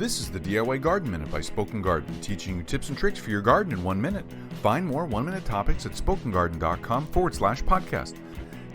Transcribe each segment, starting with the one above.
This is the DIY Garden Minute by Spoken Garden, teaching you tips and tricks for your garden in 1 minute. Find more 1-minute topics at spokengarden.com/podcast.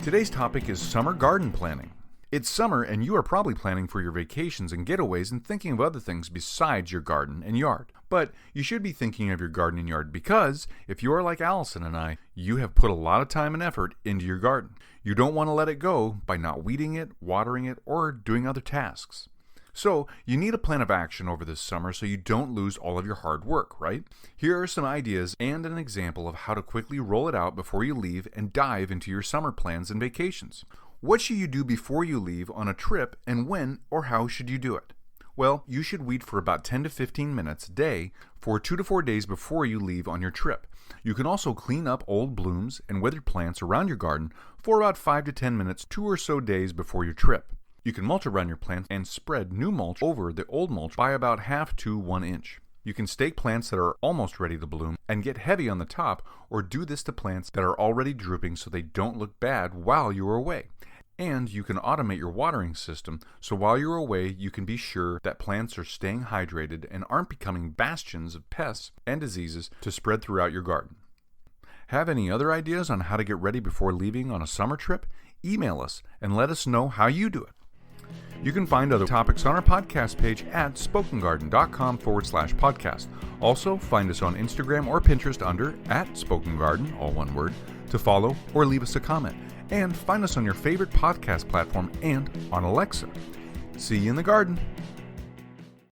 Today's topic is summer garden planning. It's summer and you are probably planning for your vacations and getaways and thinking of other things besides your garden and yard. But you should be thinking of your garden and yard because if you are like Allison and I, you have put a lot of time and effort into your garden. You don't want to let it go by not weeding it, watering it, or doing other tasks. So you need a plan of action over this summer so you don't lose all of your hard work, right? Here are some ideas and an example of how to quickly roll it out before you leave and dive into your summer plans and vacations. What should you do before you leave on a trip, and when or how should you do it? Well, you should weed for about 10 to 15 minutes a day for 2 to 4 days before you leave on your trip. You can also clean up old blooms and withered plants around your garden for about 5 to 10 minutes 2 or so days before your trip. You can mulch around your plants and spread new mulch over the old mulch by about half to 1 inch. You can stake plants that are almost ready to bloom and get heavy on the top, or do this to plants that are already drooping so they don't look bad while you are away. And you can automate your watering system so while you're away you can be sure that plants are staying hydrated and aren't becoming bastions of pests and diseases to spread throughout your garden. Have any other ideas on how to get ready before leaving on a summer trip? Email us and let us know how you do it. You can find other topics on our podcast page at spokengarden.com/podcast. Also, find us on Instagram or Pinterest under @SpokenGarden, all one word, to follow or leave us a comment. And find us on your favorite podcast platform and on Alexa. See you in the garden.